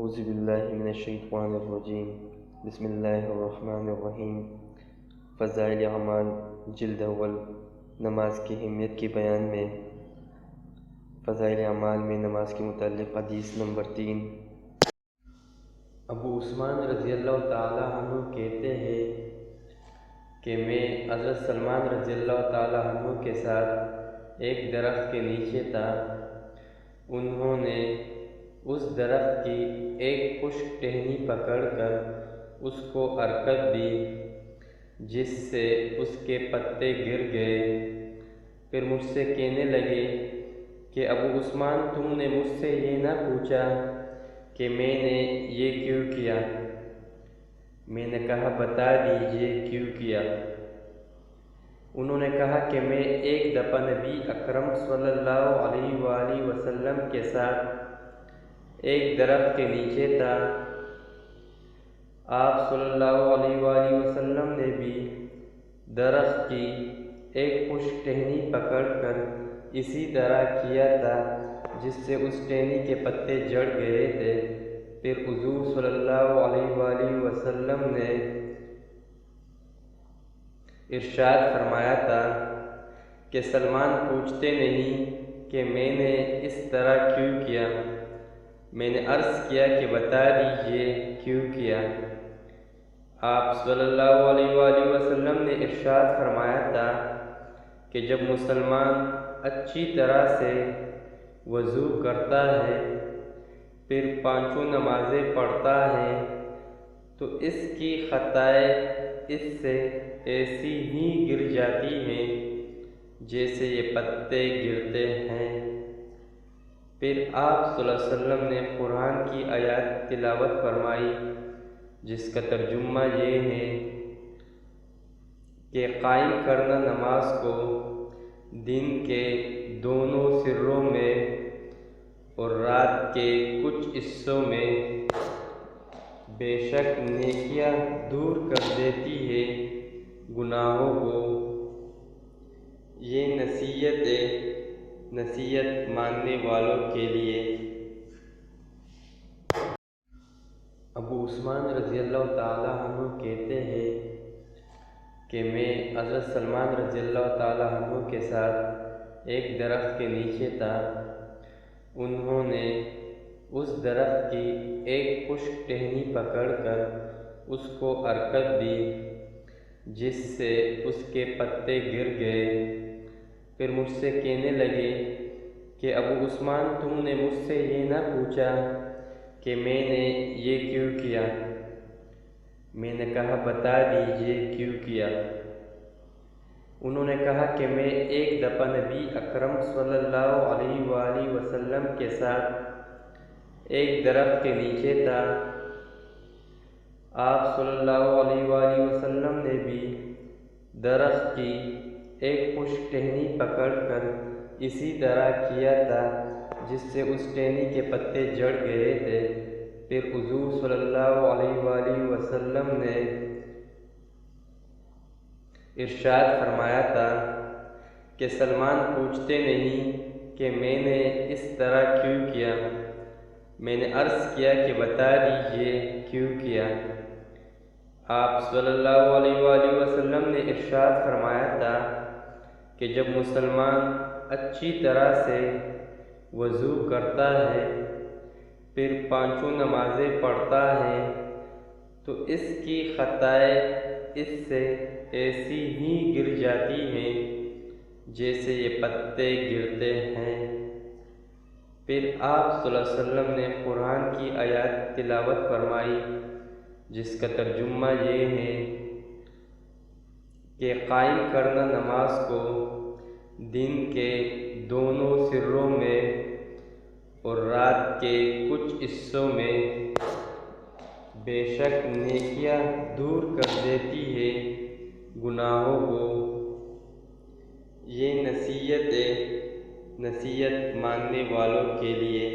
اعوذ باللہ من الشیطان الرجیم بسم اللہ الرحمن الرحیم۔ فضائل اعمال جلد اول، نماز کی اہمیت کے بیان میں فضائل اعمال میں نماز کے متعلق حدیث نمبر 3۔ ابو عثمان رضی اللہ تعالی عنہ کہتے ہیں کہ میں حضرت سلمان رضی اللہ تعالی عنہ کے ساتھ ایک درخت کے نیچے تھا۔ انہوں نے اس درخت کی ایک خشک ٹہنی پکڑ کر اس کو حرکت دی، جس سے اس کے پتے گر گئے۔ پھر مجھ سے کہنے لگے کہ ابو عثمان، تم نے مجھ سے یہ نہ پوچھا کہ میں نے یہ کیوں کیا؟ میں نے کہا بتا دیجئے کیوں کیا۔ انہوں نے کہا کہ میں ایک دفعہ نبی اکرم صلی اللہ علیہ وآلہ وسلم کے ساتھ ایک درخت کے نیچے تھا۔ آپ صلی اللہ علیہ وآلہ وسلم نے بھی درخت کی ایک خشک ٹہنی پکڑ کر اسی طرح کیا تھا، جس سے اس ٹہنی کے پتے جڑ گئے تھے۔ پھر حضور صلی اللہ علیہ وآلہ وسلم نے ارشاد فرمایا تھا کہ سلمان پوچھتے نہیں کہ میں نے اس طرح کیوں کیا۔ میں نے عرض کیا کہ بتا دیجئے کیوں کیا۔ آپ صلی اللہ علیہ وآلہ وسلم نے ارشاد فرمایا تھا کہ جب مسلمان اچھی طرح سے وضو کرتا ہے، پھر 5 نمازیں پڑھتا ہے، تو اس کی خطائیں اس سے ایسی ہی گر جاتی ہیں جیسے یہ پتے گرتے ہیں۔ پھر آپ صلی اللہ علیہ وسلم نے قرآن کی آیات تلاوت فرمائی، جس کا ترجمہ یہ ہے کہ قائم کرنا نماز کو دن کے دونوں سروں میں اور رات کے کچھ حصوں میں بے شک نیکیاں دور کر دیتی ہے گناہوں کو۔ یہ نصیحت ماننے والوں کے لیے۔ ابو عثمان رضی اللہ تعالی عنہ کہتے ہیں کہ میں حضرت سلمان رضی اللہ تعالی عنہ کے ساتھ ایک درخت کے نیچے تھا۔ انہوں نے اس درخت کی ایک خشک ٹہنی پکڑ کر اس کو حرکت دی، جس سے اس کے پتے گر گئے۔ پھر مجھ سے کہنے لگے کہ ابو عثمان، تم نے مجھ سے یہ نہ پوچھا کہ میں نے یہ کیوں کیا۔ میں نے کہا بتا دیجئے کیوں کیا۔ انہوں نے کہا کہ میں ایک دفعہ نبی اکرم صلی اللہ علیہ وآلہ وسلم کے ساتھ ایک درخت کے نیچے تھا۔ آپ صلی اللہ علیہ وآلہ وسلم نے بھی درخت کی ایک خشک ٹہنی پکڑ کر اسی طرح کیا تھا، جس سے اس ٹہنی کے پتے جڑ گئے تھے۔ پھر حضور صلی اللہ علیہ وآلہ وسلم نے ارشاد فرمایا تھا کہ سلمان پوچھتے نہیں کہ میں نے اس طرح کیوں کیا۔ میں نے عرض کیا کہ بتا دیجئے کیوں کیا۔ آپ صلی اللہ علیہ وآلہ وسلم نے ارشاد فرمایا تھا کہ جب مسلمان اچھی طرح سے وضو کرتا ہے، پھر 5 نمازیں پڑھتا ہے، تو اس کی خطائیں اس سے ایسی ہی گر جاتی ہیں جیسے یہ پتے گرتے ہیں۔ پھر آپ صلی اللہ علیہ وسلم نے قرآن کی آیات تلاوت فرمائی، جس کا ترجمہ یہ ہے کہ قائم کرنا نماز کو دن کے دونوں سروں میں اور رات کے کچھ حصوں میں بے شک نیکیاں دور کر دیتی ہے گناہوں کو۔ یہ نصیحت ماننے والوں کے لیے۔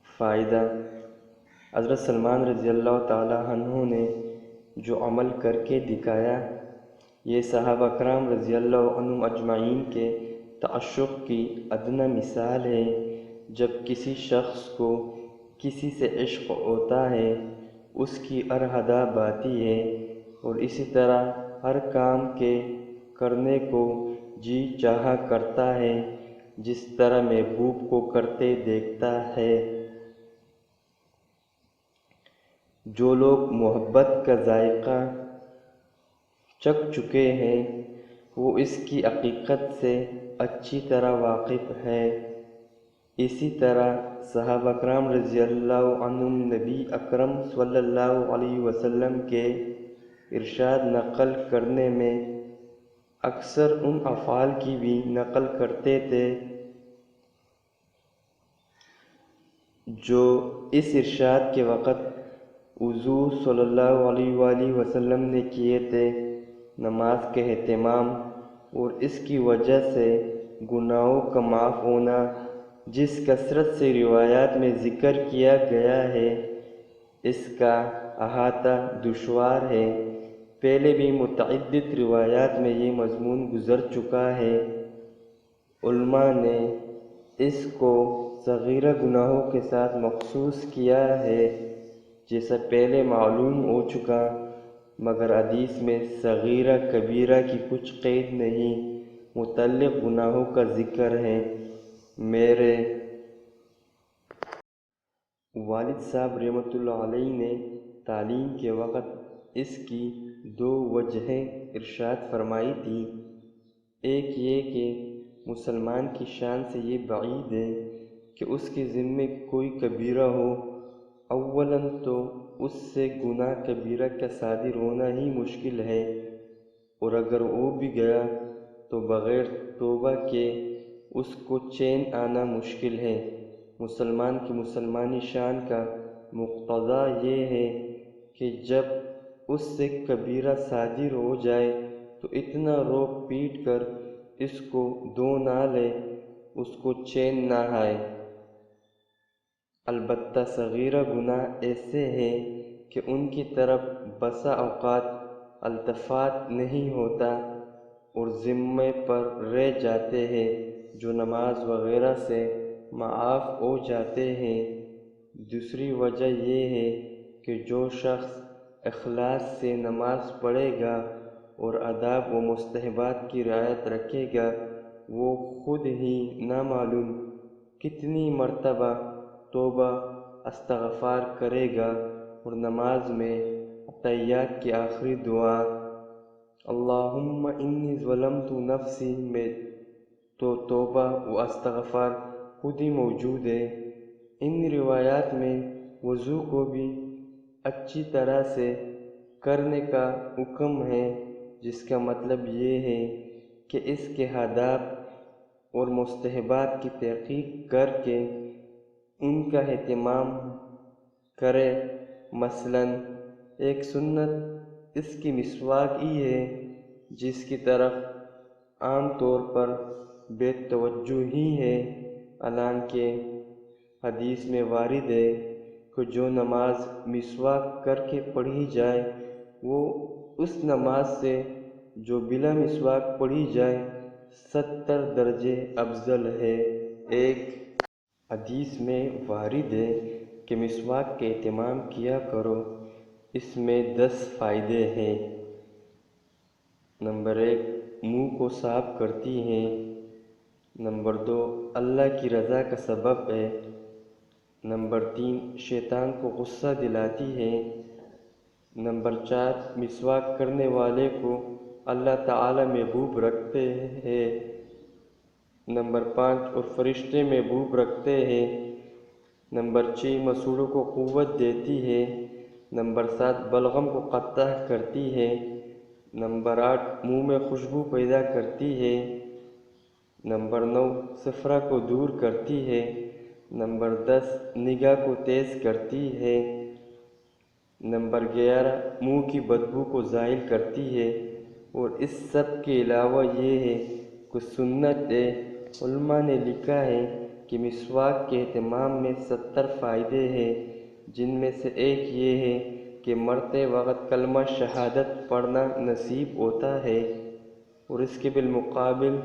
فائدہ: حضرت سلمان رضی اللہ تعالی عنہ نے جو عمل کر کے دکھایا، یہ صحابہ کرام رضی اللہ عنہم اجمعین کے تعشق کی ادنیٰ مثال ہے۔ جب کسی شخص کو کسی سے عشق ہوتا ہے اس کی ارحدہ باتی ہے، اور اسی طرح ہر کام کے کرنے کو جی چاہا کرتا ہے، جس طرح محبوب کو کرتے دیکھتا ہے۔ جو لوگ محبت کا ذائقہ چکھ چکے ہیں وہ اس کی حقیقت سے اچھی طرح واقف ہے۔ اسی طرح صحابہ کرام رضی اللہ عنہم نبی اکرم صلی اللہ علیہ وسلم کے ارشاد نقل کرنے میں اکثر ان افعال کی بھی نقل کرتے تھے جو اس ارشاد کے وقت حضور صلی اللہ علیہ وآلہ وسلم نے کیے تھے۔ نماز کے اہتمام اور اس کی وجہ سے گناہوں کا معاف ہونا جس کثرت سے روایات میں ذکر کیا گیا ہے، اس کا احاطہ دشوار ہے۔ پہلے بھی متعدد روایات میں یہ مضمون گزر چکا ہے۔ علماء نے اس کو صغیرہ گناہوں کے ساتھ مخصوص کیا ہے جیسا پہلے معلوم ہو چکا، مگر حدیث میں صغیرہ کبیرہ کی کچھ قید نہیں، متعلق گناہوں کا ذکر ہے۔ میرے والد صاحب رحمۃ اللہ علیہ نے تعلیم کے وقت اس کی دو وجہیں ارشاد فرمائی تھی۔ ایک یہ کہ مسلمان کی شان سے یہ بعید ہے کہ اس کے ذمے کوئی کبیرہ ہو۔ اولاً تو اس سے گناہ کبیرہ کا صادر ہونا ہی مشکل ہے، اور اگر ہو بھی گیا تو بغیر توبہ کے اس کو چین آنا مشکل ہے۔ مسلمان کی مسلمانی شان کا مقتضی یہ ہے کہ جب اس سے کبیرہ صادر ہو جائے تو اتنا روک پیٹ کر اس کو دو نہ لے، اس کو چین نہ آئے۔ البتہ صغیرہ گناہ ایسے ہیں کہ ان کی طرف بسا اوقات التفات نہیں ہوتا اور ذمے پر رہ جاتے ہیں، جو نماز وغیرہ سے معاف ہو جاتے ہیں۔ دوسری وجہ یہ ہے کہ جو شخص اخلاص سے نماز پڑھے گا اور آداب و مستحبات کی رعایت رکھے گا، وہ خود ہی نامعلوم کتنی مرتبہ توبہ استغفار کرے گا، اور نماز میں تحیات کی آخری دعا اللہم انی ظلمت نفسی میں تو توبہ و استغفار خود ہی موجود ہے۔ ان روایات میں وضو کو بھی اچھی طرح سے کرنے کا حکم ہے، جس کا مطلب یہ ہے کہ اس کے آداب اور مستحبات کی تحقیق کر کے ان کا اہتمام کرے۔ مثلاً ایک سنت اس کی مسواک ہی ہے، جس کی طرف عام طور پر بے توجہی ہے، حالانکہ حدیث میں وارد ہے کہ جو نماز مسواک کر کے پڑھی جائے وہ اس نماز سے جو بلا مسواک پڑھی جائے 70 درجے افضل ہے۔ ایک حدیث میں وارد ہے کہ مسواک کے اہتمام کیا کرو، اس میں 10 فائدے ہیں۔ نمبر 1، منہ کو صاف کرتی ہے۔ نمبر 2، اللہ کی رضا کا سبب ہے۔ نمبر 3، شیطان کو غصہ دلاتی ہے۔ نمبر 4، مسواک کرنے والے کو اللہ تعالی محبوب رکھتے ہیں۔ نمبر 5، اور فرشتے محبوب رکھتے ہیں۔ نمبر 6، مسوڑوں کو قوت دیتی ہے۔ نمبر 7، بلغم کو قطع کرتی ہے۔ نمبر 8، منہ میں خوشبو پیدا کرتی ہے۔ نمبر 9، صفرا کو دور کرتی ہے۔ نمبر 10، نگاہ کو تیز کرتی ہے۔ نمبر 11، منہ کی بدبو کو زائل کرتی ہے۔ اور اس سب کے علاوہ یہ ہے کہ سنت ہے۔ علماء نے لکھا ہے کہ مسواک کے اہتمام میں 70 فائدے ہیں، جن میں سے ایک یہ ہے کہ مرتے وقت کلمہ شہادت پڑھنا نصیب ہوتا ہے، اور اس کے بالمقابل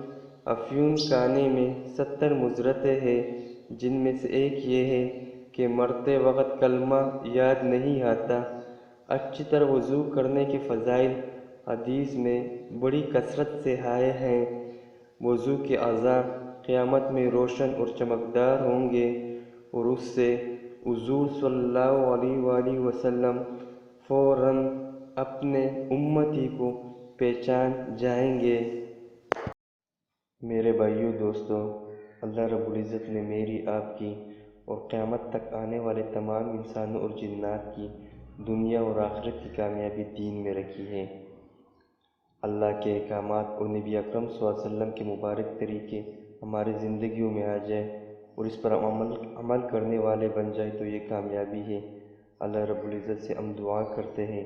افیون کھانے میں 70 مضرتیں ہیں، جن میں سے ایک یہ ہے کہ مرتے وقت کلمہ یاد نہیں آتا۔ اچھی طرح وضو کرنے کے فضائل حدیث میں بڑی کثرت سے آئے ہیں۔ وضو کے اعضاء قیامت میں روشن اور چمکدار ہوں گے اور اس سے حضور صلی اللہ علیہ وآلہ وسلم فوراً اپنے امتی کو پہچان جائیں گے۔ میرے بھائیو دوستو، اللہ رب العزت نے میری، آپ کی اور قیامت تک آنے والے تمام انسانوں اور جنات کی دنیا اور آخرت کی کامیابی دین میں رکھی ہے۔ اللہ کے احکامات اور نبی اکرم صلی اللہ علیہ وسلم کے مبارک طریقے ہماری زندگیوں میں آ جائے اور اس پر عمل کرنے والے بن جائے تو یہ کامیابی ہے۔ اللہ رب العزت سے ہم دعا کرتے ہیں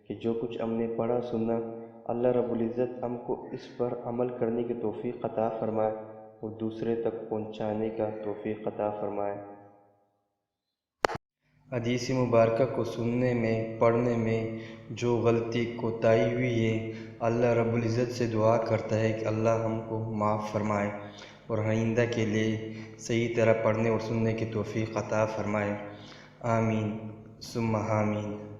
کہ جو کچھ ہم نے پڑھا سنا، اللہ رب العزت ہم کو اس پر عمل کرنے کی توفیق عطا فرمائے اور دوسرے تک پہنچانے کا توفیق عطا فرمائے۔ حدیث مبارکہ کو سننے میں، پڑھنے میں جو غلطی کوتاہی ہوئی ہے، اللہ رب العزت سے دعا کرتا ہے کہ اللہ ہم کو معاف فرمائے اور آئندہ کے لیے صحیح طرح پڑھنے اور سننے کی توفیق عطا فرمائے۔ آمین ثم آمین۔